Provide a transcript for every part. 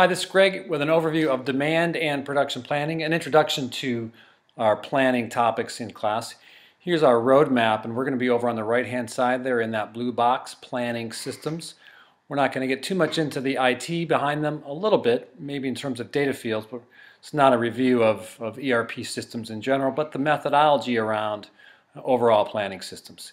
Hi, this is Greg with an overview of demand and production planning, an introduction to our planning topics in class. Here's our roadmap, and we're going to be over on the right-hand side there in that blue box, Planning Systems. We're not going to get too much into the IT behind them, a little bit, maybe in terms of data fields, but it's not a review of ERP systems in general, but the methodology around overall planning systems.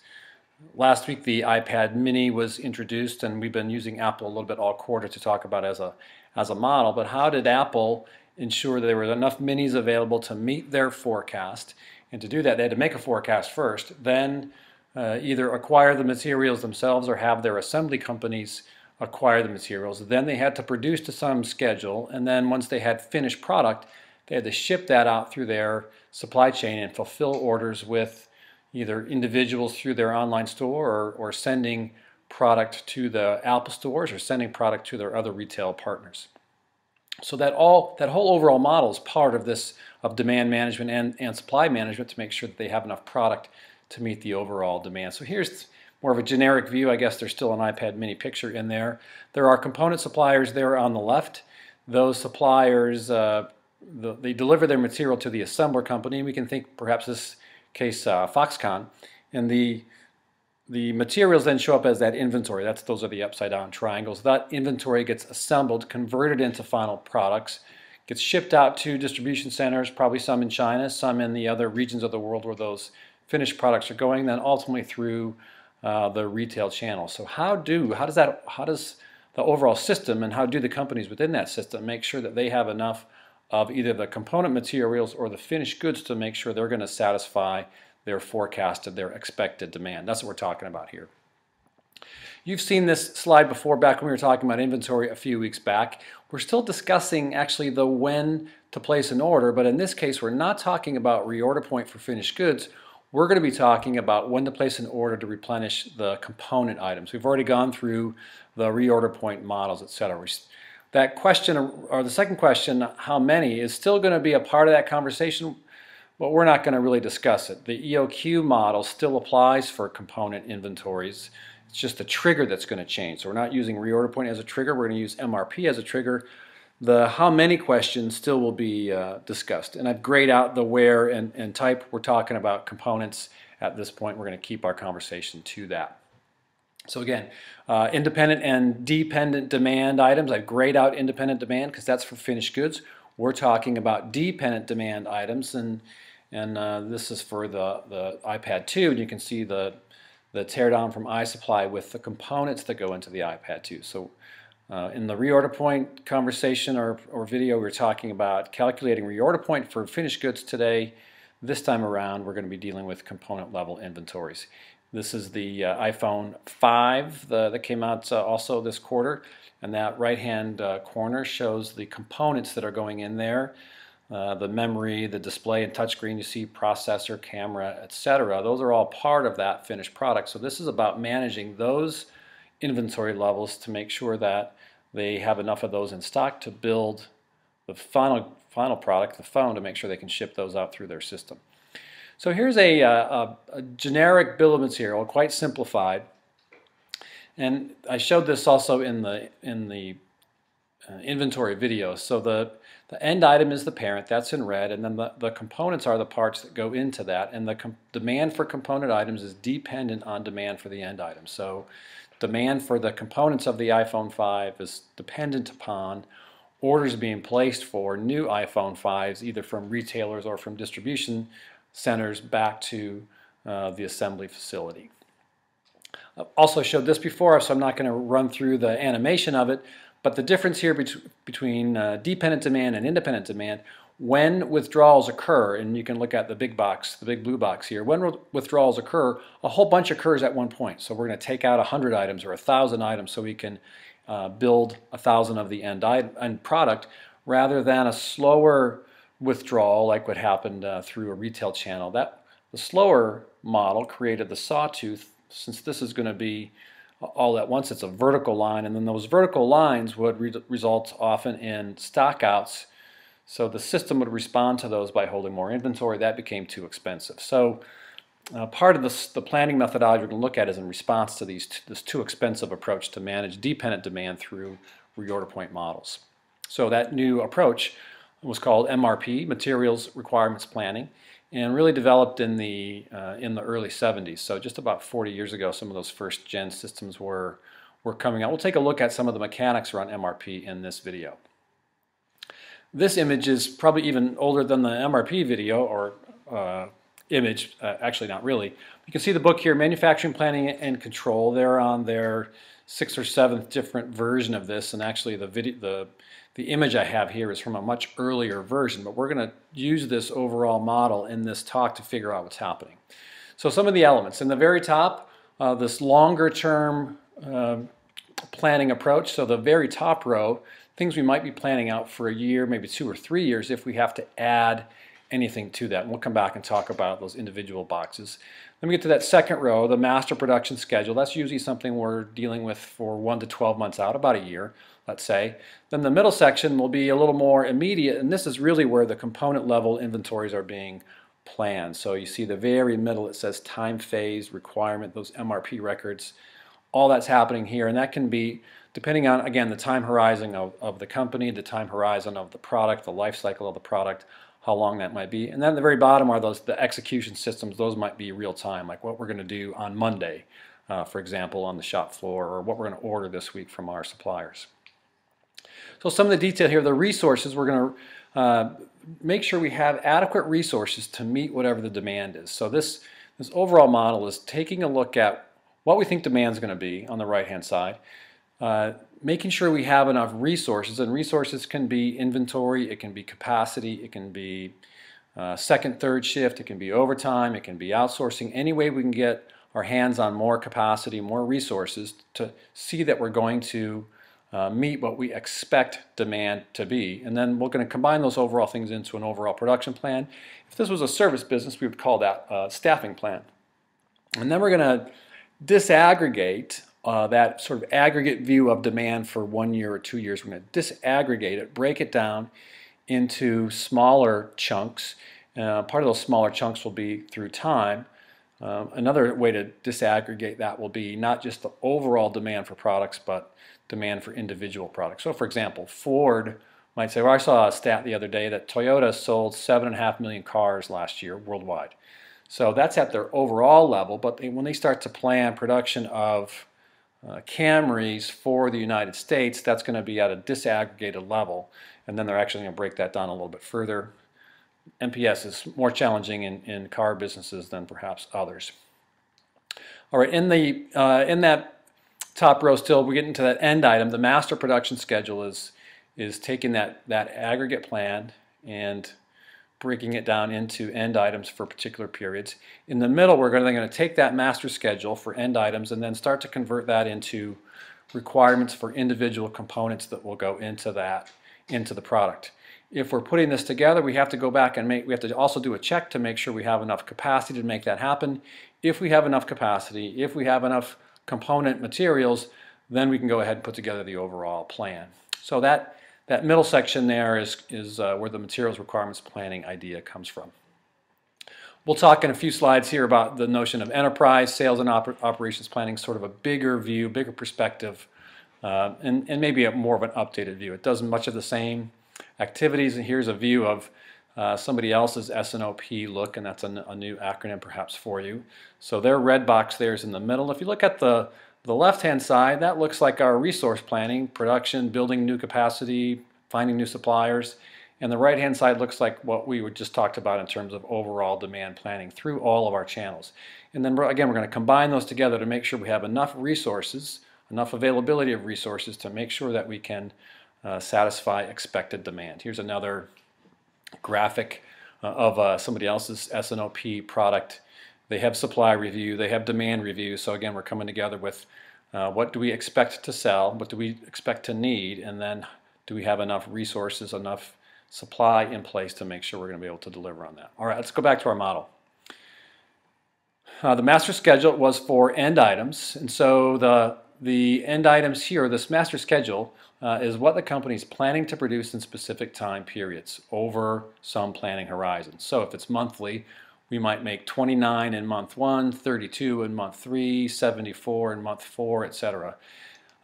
Last week the iPad mini was introduced, and we've been using Apple a little bit all quarter to talk about as a model. But how did Apple ensure that there were enough minis available to meet their forecast? And to do that, they had to make a forecast first, then either acquire the materials themselves or have their assembly companies acquire the materials. Then they had to produce to some schedule, and then once they had finished product, they had to ship that out through their supply chain and fulfill orders with either individuals through their online store or sending product to the Apple stores or sending product to their other retail partners. So that whole overall model is part of this, of demand management and supply management, to make sure that they have enough product to meet the overall demand. So here's more of a generic view. I guess there's still an iPad mini picture in there. There are component suppliers there on the left. Those suppliers, they deliver their material to the assembler company. We can think perhaps this case Foxconn, and the materials then show up as that inventory. Those are the upside down triangles. That inventory gets assembled, converted into final products, gets shipped out to distribution centers, probably some in China, some in the other regions of the world where those finished products are going, then ultimately through the retail channel. So how does the overall system, and how do the companies within that system make sure that they have enough of either the component materials or the finished goods to make sure they're going to satisfy their forecasted, their expected demand? That's what we're talking about here. You've seen this slide before, back when we were talking about inventory a few weeks back. We're still discussing actually the when to place an order, but in this case we're not talking about reorder point for finished goods. We're going to be talking about when to place an order to replenish the component items. We've already gone through the reorder point models, etc. That question, or the second question, how many, is still going to be a part of that conversation, but we're not going to really discuss it. The EOQ model still applies for component inventories. It's just the trigger that's going to change. So we're not using reorder point as a trigger. We're going to use MRP as a trigger. The how many question still will be discussed. And I've grayed out the where and type. We're talking about components at this point. We're going to keep our conversation to that. So again, independent and dependent demand items. I've grayed out independent demand because that's for finished goods. We're talking about dependent demand items, and this is for the iPad 2. And you can see the teardown from iSupply with the components that go into the iPad 2. So in the reorder point conversation or video, we're talking about calculating reorder point for finished goods today. This time around, we're going to be dealing with component level inventories. This is the iPhone 5 that came out also this quarter, and that right-hand corner shows the components that are going in there. The memory, the display and touchscreen, you see processor, camera, etc. Those are all part of that finished product. So this is about managing those inventory levels to make sure that they have enough of those in stock to build the final product, the phone, to make sure they can ship those out through their system. So here's a generic bill of material, quite simplified, and I showed this also in the inventory video. So the end item is the parent, that's in red, and then the components are the parts that go into that, and the demand for component items is dependent on demand for the end item. So demand for the components of the iPhone 5 is dependent upon orders being placed for new iPhone 5s, either from retailers or from distribution centers back to the assembly facility. I've also showed this before, so I'm not going to run through the animation of it, but the difference here between dependent demand and independent demand, when withdrawals occur, and you can look at the big box, the big blue box here, when withdrawals occur, a whole bunch occurs at one point. So we're going to take out 100 items or 1,000 items so we can build 1,000 of the end product, rather than a slower withdrawal like what happened through a retail channel. The slower model created the sawtooth. Since this is going to be all at once, it's a vertical line, and then those vertical lines would result often in stockouts. So the system would respond to those by holding more inventory. That became too expensive. So part of the planning methodology we're going to look at is in response to this too expensive approach to manage dependent demand through reorder point models. So that new approach was called MRP, Materials Requirements Planning, and really developed in the early 70s. So just about 40 years ago, some of those first gen systems were coming out. We'll take a look at some of the mechanics around MRP in this video. This image is probably even older than the MRP video or image, actually not really. You can see the book here, Manufacturing Planning and Control. They're on their 6th or 7th different version of this, and actually the image I have here is from a much earlier version, but we're going to use this overall model in this talk to figure out what's happening. So some of the elements. In the very top, this longer term planning approach, so the very top row, things we might be planning out for a year, maybe 2 or 3 years if we have to add anything to that. And we'll come back and talk about those individual boxes. Then we get to that second row, the master production schedule. That's usually something we're dealing with for 1 to 12 months out, about a year, let's say. Then the middle section will be a little more immediate, and this is really where the component level inventories are being planned. So you see the very middle, it says time phase requirement, those MRP records. All that's happening here, and that can be depending on, again, the time horizon of the company, the time horizon of the product, the life cycle of the product, how long that might be. And then at the very bottom are the execution systems. Those might be real time, like what we're going to do on Monday, for example, on the shop floor, or what we're going to order this week from our suppliers. So some of the detail here, the resources, we're going to make sure we have adequate resources to meet whatever the demand is. So this overall model is taking a look at what we think demand is going to be on the right-hand side, making sure we have enough resources, and resources can be inventory, it can be capacity, it can be second, third shift, it can be overtime, it can be outsourcing. Any way we can get our hands on more capacity, more resources to see that we're going to meet what we expect demand to be. And then we're going to combine those overall things into an overall production plan. If this was a service business, we would call that a staffing plan. And then we're going to disaggregate that sort of aggregate view of demand for 1 year or 2 years. We're going to disaggregate it, break it down into smaller chunks. Part of those smaller chunks will be through time. Another way to disaggregate that will be not just the overall demand for products, but demand for individual products. So for example, Ford might say, well, I saw a stat the other day that Toyota sold 7.5 million cars last year worldwide. So that's at their overall level, but when they start to plan production of Camrys for the United States, that's going to be at a disaggregated level, and then they're actually going to break that down a little bit further. MPS is more challenging in car businesses than perhaps others. All right, in that top row still, we get into that end item. The master production schedule is taking that aggregate plan and breaking it down into end items for particular periods. In the middle, we're going to take that master schedule for end items and then start to convert that into requirements for individual components that will go into the product. If we're putting this together, we have to go back and we have to also do a check to make sure we have enough capacity to make that happen. If we have enough capacity, if we have enough component materials, then we can go ahead and put together the overall plan. So that middle section there is where the materials requirements planning idea comes from. We'll talk in a few slides here about the notion of enterprise, sales, and operations planning, sort of a bigger view, bigger perspective, and maybe more of an updated view. It does much of the same activities, and here's a view of somebody else's S&OP look, and that's a new acronym perhaps for you. So their red box there is in the middle. If you look at the left-hand side, that looks like our resource planning, production, building new capacity, finding new suppliers. And the right-hand side looks like what we just talked about in terms of overall demand planning through all of our channels. And then again, we're going to combine those together to make sure we have enough resources, enough availability of resources to make sure that we can satisfy expected demand. Here's another graphic of somebody else's S&OP product. They have supply review, they have demand review. So again, we're coming together with what do we expect to sell, what do we expect to need, and then do we have enough resources, enough supply in place to make sure we're going to be able to deliver on that. All right, let's go back to our model. The master schedule was for end items, and so the end items here, this master schedule, is what the company is planning to produce in specific time periods over some planning horizon. So if it's monthly, we might make 29 in month 1, 32 in month 3, 74 in month 4, etc.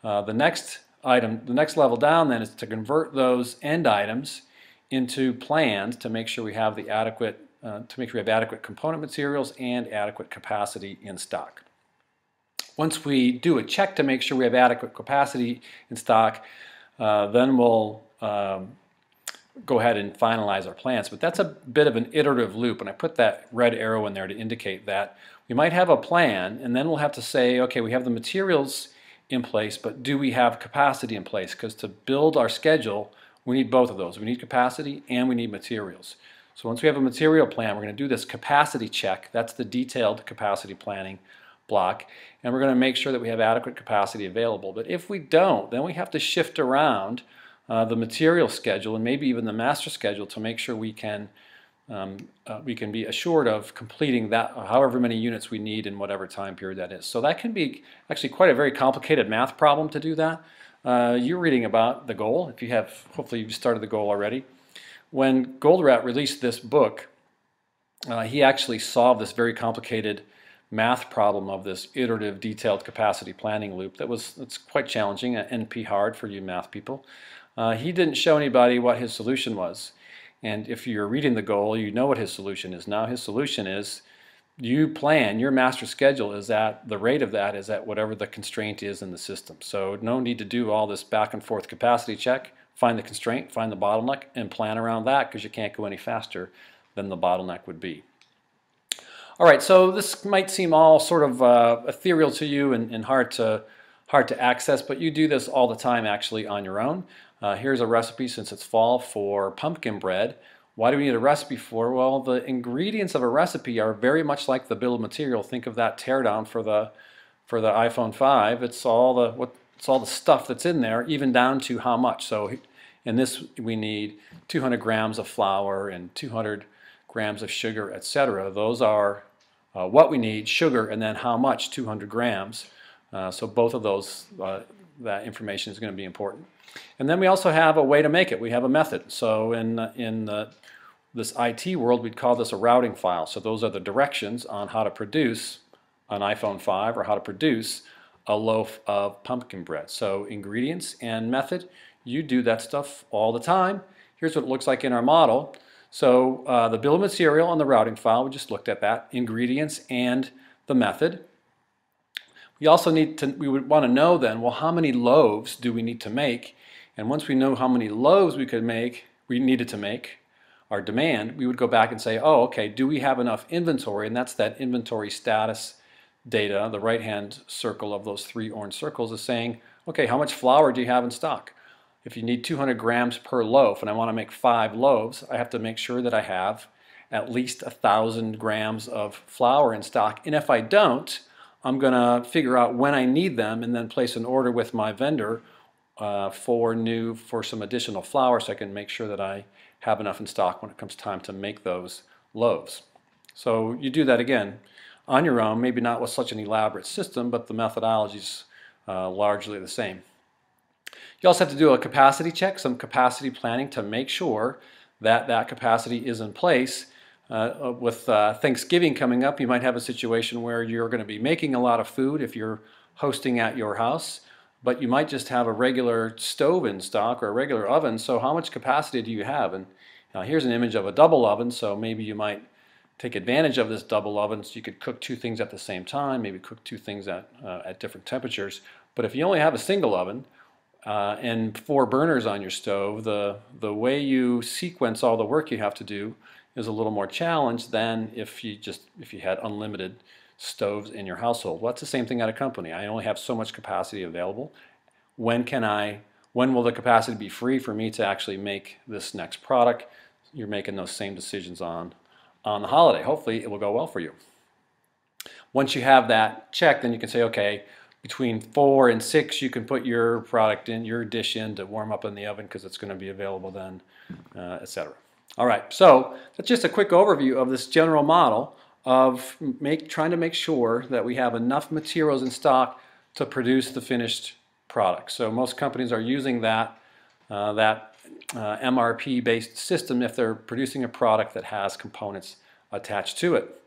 The next item, the next level down then is to convert those end items into plans to make sure we have the adequate adequate component materials and adequate capacity in stock. Once we do a check to make sure we have adequate capacity in stock, then we'll go ahead and finalize our plans. But that's a bit of an iterative loop, and I put that red arrow in there to indicate that we might have a plan, and then we'll have to say, okay, we have the materials in place, but do we have capacity in place? Because to build our schedule, we need both of those. We need capacity and we need materials. So once we have a material plan, we're going to do this capacity check. That's the detailed capacity planning block, and we're going to make sure that we have adequate capacity available. But if we don't, then we have to shift around the material schedule and maybe even the master schedule to make sure we can be assured of completing that however many units we need in whatever time period that is. So that can be actually quite a very complicated math problem to do that. You're reading about the goal. If you have, hopefully you've started the goal already. When Goldratt released this book, he actually solved this very complicated math problem of this iterative detailed capacity planning loop it's quite challenging, NP hard for you math people. He didn't show anybody what his solution was. And if you're reading the goal, you know what his solution is. Now his solution is you plan, your master schedule is at, the rate of that is at whatever the constraint is in the system. So no need to do all this back and forth capacity check. Find the constraint, find the bottleneck, and plan around that because you can't go any faster than the bottleneck would be. All right, so this might seem all sort of ethereal to you and hard to access, but you do this all the time actually on your own. Here's a recipe, since it's fall, for pumpkin bread. Why do we need a recipe for? Well, the ingredients of a recipe are very much like the bill of material. Think of that teardown for the iPhone 5. It's all the stuff that's in there, even down to how much. So in this, we need 200 grams of flour and 200 grams of sugar, etc. Those are what we need, sugar, and then how much, 200 grams. So both of those, that information is going to be important. And then we also have a way to make it. We have a method. So in this IT world, we'd call this a routing file. So those are the directions on how to produce an iPhone 5 or how to produce a loaf of pumpkin bread. So ingredients and method, you do that stuff all the time. Here's what it looks like in our model. So the bill of material on the routing file, we just looked at that, ingredients and the method. We also we would want to know then, well, how many loaves do we need to make? And once we know how many loaves we needed to make, our demand, we would go back and say, oh, okay, do we have enough inventory? And that's that inventory status data. The right-hand circle of those three orange circles is saying, okay, how much flour do you have in stock? If you need 200 grams per loaf and I want to make 5 loaves, I have to make sure that I have at least 1,000 grams of flour in stock. And if I don't, I'm going to figure out when I need them and then place an order with my vendor for some additional flour so I can make sure that I have enough in stock when it comes time to make those loaves. So you do that again on your own, maybe not with such an elaborate system, but the methodology is largely the same. You also have to do a capacity check, some capacity planning to make sure that that capacity is in place. With Thanksgiving coming up, you might have a situation where you're going to be making a lot of food if you're hosting at your house, but you might just have a regular stove in stock or a regular oven. So how much capacity do you have? And here's an image of a double oven, so maybe you might take advantage of this double oven so you could cook 2 things at the same time, maybe cook 2 things at different temperatures. But if you only have a single oven and 4 burners on your stove, the way you sequence all the work you have to do is a little more challenged than if you had unlimited stoves in your household. Well, that's the same thing at a company. I only have so much capacity available. When will the capacity be free for me to actually make this next product? You're making those same decisions on the holiday. Hopefully it will go well for you. Once you have that checked, then you can say, okay, between 4 and 6 you can put your product in, your dish in to warm up in the oven because it's going to be available then, etc. All right, so that's just a quick overview of this general model of trying to make sure that we have enough materials in stock to produce the finished product. So most companies are using that MRP-based system if they're producing a product that has components attached to it.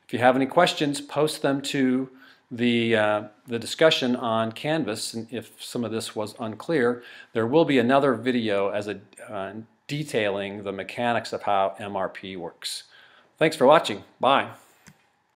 If you have any questions, post them to the discussion on Canvas, and if some of this was unclear, there will be another video as a detailing the mechanics of how MRP works. Thanks for watching. Bye.